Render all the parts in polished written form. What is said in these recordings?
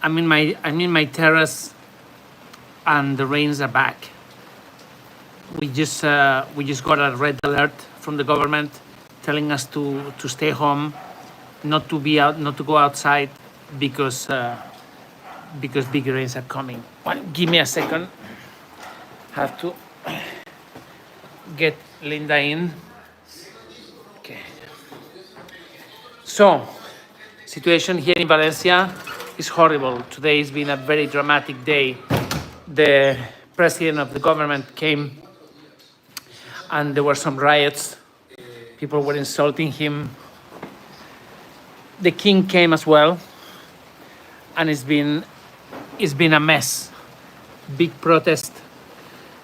I'm in my terrace, and the rains are back. We just got a red alert from the government telling us to stay home, not to go outside because big rains are coming. Give me a second. Have to get Linda in. Okay. So, situation here in Valencia is horrible. Today has been a very dramatic day. The president of the government came, and there were some riots. People were insulting him. The king came as well, and it's been a mess. Big protest.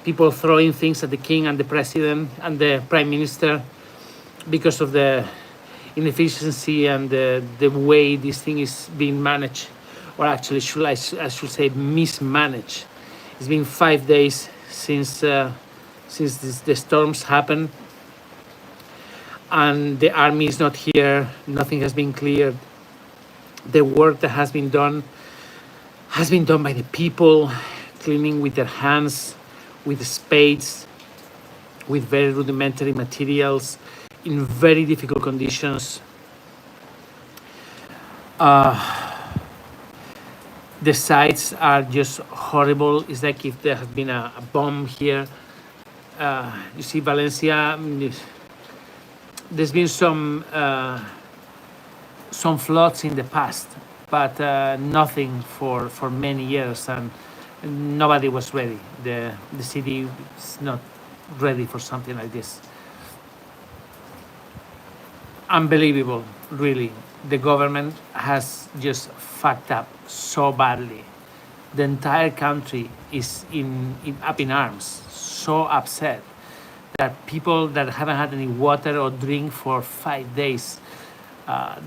People throwing things at the king and the president and the prime minister because of the inefficiency and the way this thing is being managed, or actually, I should say, mismanaged. It's been 5 days since the storms happened, and the army is not here. Nothing has been cleared. The work that has been done by the people, cleaning with their hands, with spades, with very rudimentary materials, in very difficult conditions. The sights are just horrible. It's like if there had been a bomb here. You see, Valencia, there's been some floods in the past, but nothing for many years, and nobody was ready. The city is not ready for something like this. Unbelievable, really. The government has just fucked up so badly. The entire country is up in arms, so upset that people that haven't had any water or drink for 5 days.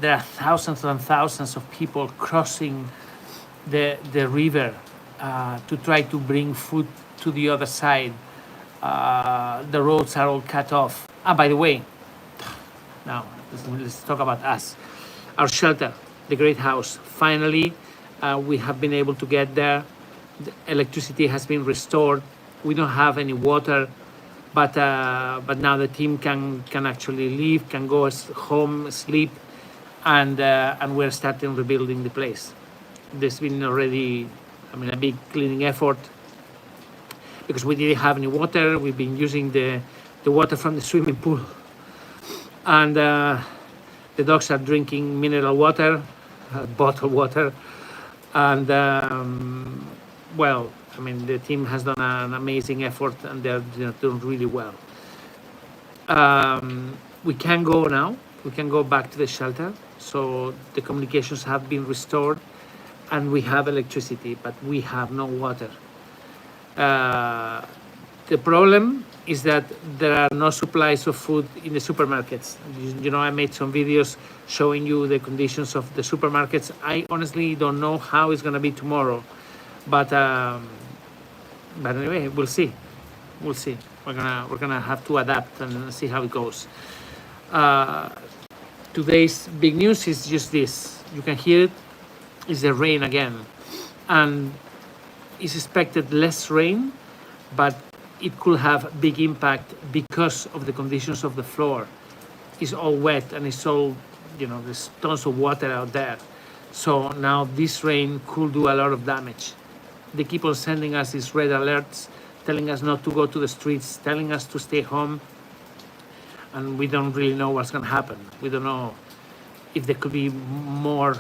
There are thousands and thousands of people crossing the river to try to bring food to the other side. The roads are all cut off. By the way, now let's talk about us. Our shelter, the Great House. Finally, we have been able to get there. The electricity has been restored. We don't have any water, but now the team can actually leave, can go home, sleep, and we're starting rebuilding the place. There's been already, a big cleaning effort because we didn't have any water. We've been using the water from the swimming pool, and the dogs are drinking mineral water, bottled water, and the team has done an amazing effort, and they're doing really well. We can go now. We can go back to the shelter. So the communications have been restored, and we have electricity, but we have no water. The problem is that there are no supplies of food in the supermarkets. I made some videos showing you the conditions of the supermarkets. I honestly don't know how it's going to be tomorrow, but anyway, we'll see. We're gonna have to adapt and see how it goes. Today's big news is just this. You can hear it. It's the rain again, and it's expected less rain, but it could have big impact because of the conditions of the floor. It's all wet, and it's all, there's tons of water out there. So now this rain could do a lot of damage. They keep on sending us these red alerts, telling us not to go to the streets, telling us to stay home. And we don't really know what's going to happen. We don't know if there could be more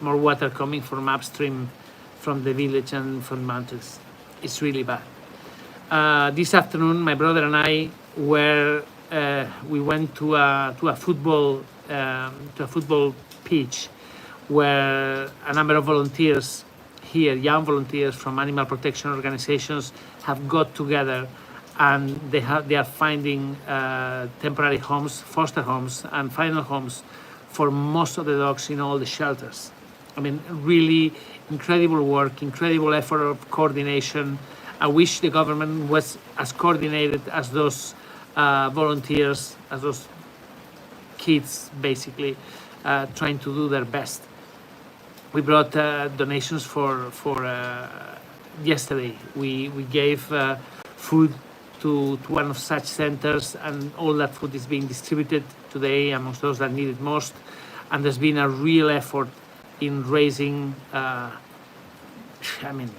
water coming from upstream, from the village and from the mountains. It's really bad. This afternoon, my brother and I we went to a football pitch where a number of volunteers here, young volunteers from animal protection organizations, have got together, and they are finding temporary homes, foster homes, and final homes for most of the dogs in all the shelters. Really incredible work, incredible effort of coordination. I wish the government was as coordinated as those volunteers, as those kids, basically, trying to do their best. We brought donations for yesterday. We gave food to one of such centers, and all that food is being distributed today amongst those that need it most. And there's been a real effort in raising. I mean,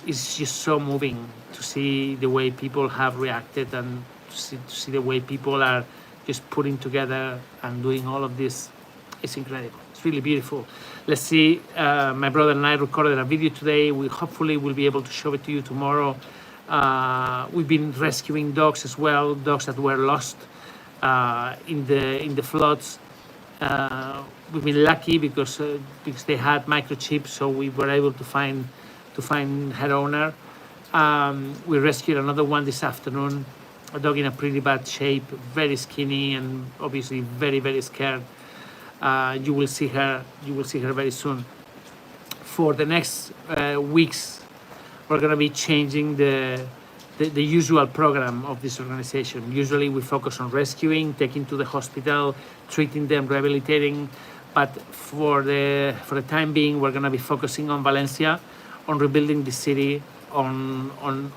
it's just so moving to see the way people have reacted, and to see the way people are just putting together and doing all of this. It's incredible. It's really beautiful. Let's see. My brother and I recorded a video today. We hopefully will be able to show it to you tomorrow. We've been rescuing dogs as well, dogs that were lost in the floods. We've been lucky because they had microchips, so we were able to find her owner. We rescued another one this afternoon, a dog in a pretty bad shape, very skinny, and obviously very, very scared. You will see her very soon. For the next weeks, we're going to be changing the usual program of this organization. Usually we focus on rescuing, taking to the hospital, treating them, rehabilitating. But for the time being, we're going to be focusing on Valencia, on rebuilding the city, on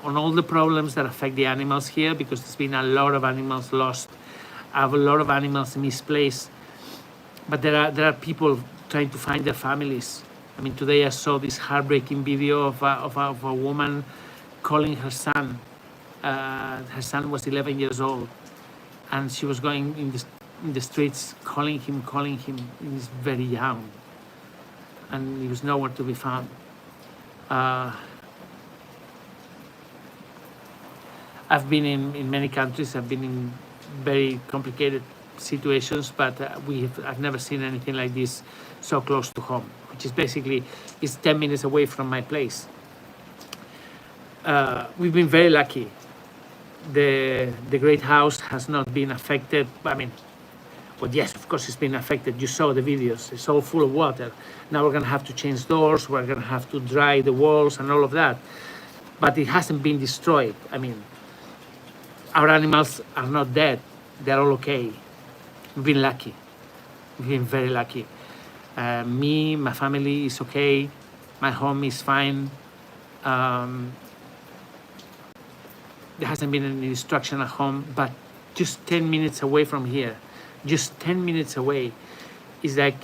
all the problems that affect the animals here, because there's been a lot of animals lost, a lot of animals misplaced. But there are people trying to find their families. I mean, today I saw this heartbreaking video of a woman calling her son. Her son was 11 years old, and she was going in the streets calling him. He's very young, and he was nowhere to be found. I've been in many countries. I've been in very complicated situations, but I've never seen anything like this so close to home, which is basically 10 minutes away from my place. We've been very lucky. The great house has not been affected. I mean, well, yes, of course it's been affected. You saw the videos. It's all full of water. Now we're going to have to change doors. We're going to have to dry the walls and all of that. But it hasn't been destroyed. I mean, our animals are not dead. They're all okay. We've been lucky. We've been very lucky. Me, my family is okay. My home is fine. There hasn't been any destruction at home, but just 10 minutes away from here, just 10 minutes away, is like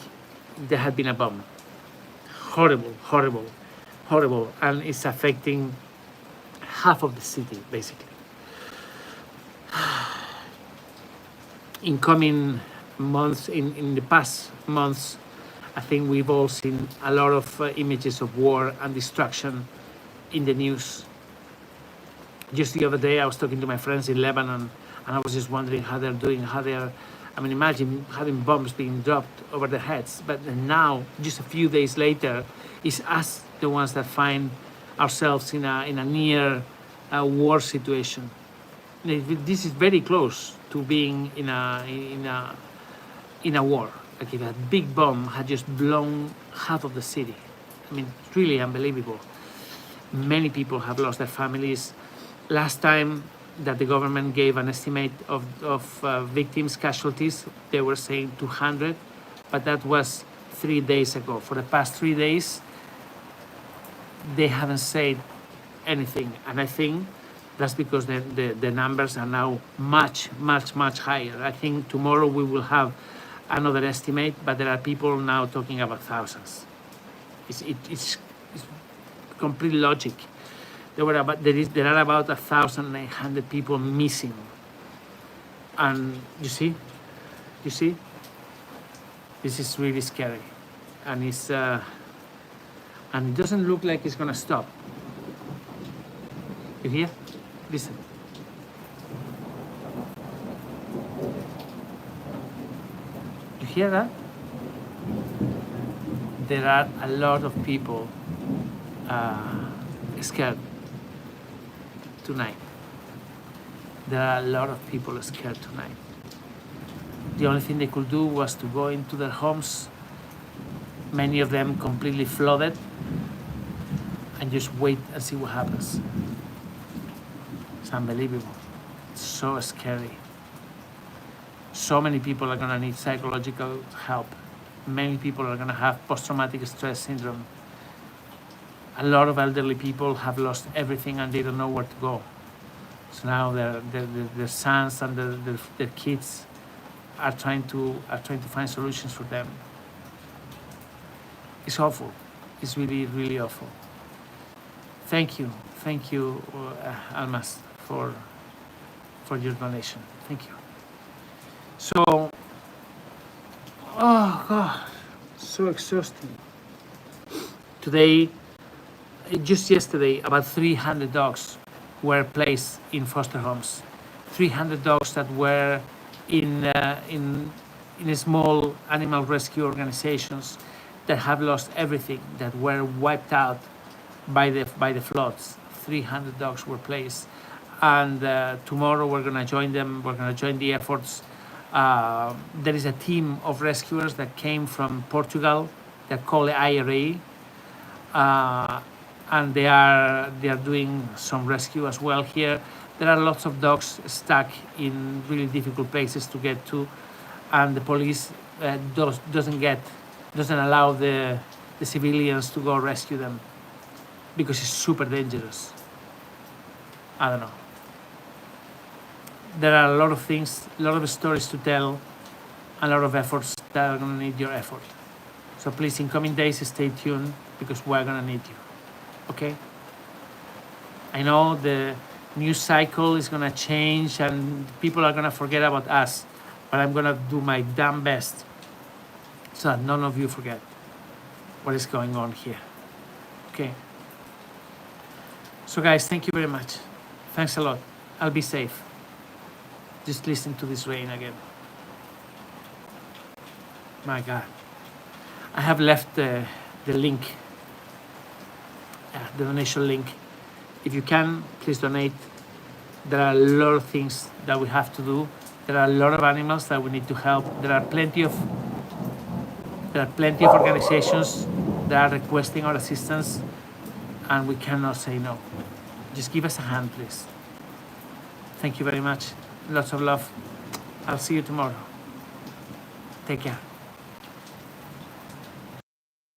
there had been a bomb. Horrible, horrible, horrible. And it's affecting half of the city, basically. In coming months, in the past months, I think we've all seen a lot of images of war and destruction in the news. Just the other day, I was talking to my friends in Lebanon, and I was just wondering how they're doing, I mean, imagine having bombs being dropped over their heads. But now, just a few days later, it's us, the ones that find ourselves in a near war situation. This is very close to being in a war. Like if a big bomb had just blown half of the city. I mean, it's really unbelievable. Many people have lost their families. Last time that the government gave an estimate of victims, casualties, they were saying 200, but that was 3 days ago. For the past 3 days, they haven't said anything, and I think that's because the numbers are now much, much, much higher. I think tomorrow we will have another estimate, but there are people now talking about thousands. It's complete logic. There are about 1,900 people missing, and you see, this is really scary, and and it doesn't look like it's gonna stop. You hear? Listen. You hear that? There are a lot of people scared tonight. There are a lot of people scared tonight. The only thing they could do was to go into their homes, many of them completely flooded, and just wait and see what happens. It's unbelievable. It's so scary. So many people are gonna need psychological help many people are going to have post-traumatic stress syndrome. A lot of elderly people have lost everything and they don't know where to go. So now their sons and their kids are trying to find solutions for them. It's awful. It's really, really awful. Thank you, Almas, for your donation. Thank you. So, oh God, so exhausting. Today, just yesterday, about 300 dogs were placed in foster homes. 300 dogs that were in small animal rescue organizations that have lost everything, that were wiped out by the floods. 300 dogs were placed, and tomorrow we're going to join them. We're going to join the efforts. There is a team of rescuers that came from Portugal. They're called IRA, and they are doing some rescue as well here. There are lots of dogs stuck in really difficult places to get to, and the police doesn't allow the civilians to go rescue them because it's super dangerous. I don't know. There are a lot of things, a lot of stories to tell, a lot of efforts that are going to need your effort. So please, in coming days, stay tuned because we're going to need you. Okay? I know the news cycle is going to change and people are going to forget about us, but I'm going to do my damn best so that none of you forget what is going on here. Okay? So guys, thank you very much. Thanks a lot. I'll be safe. Just listen to this rain again. My God. I have left the link, the donation link. If you can, please donate. There are a lot of things that we have to do. There are a lot of animals that we need to help. There are plenty of organizations that are requesting our assistance, and we cannot say no. Just give us a hand, please. Thank you very much. Lots of love. I'll see you tomorrow. Take care.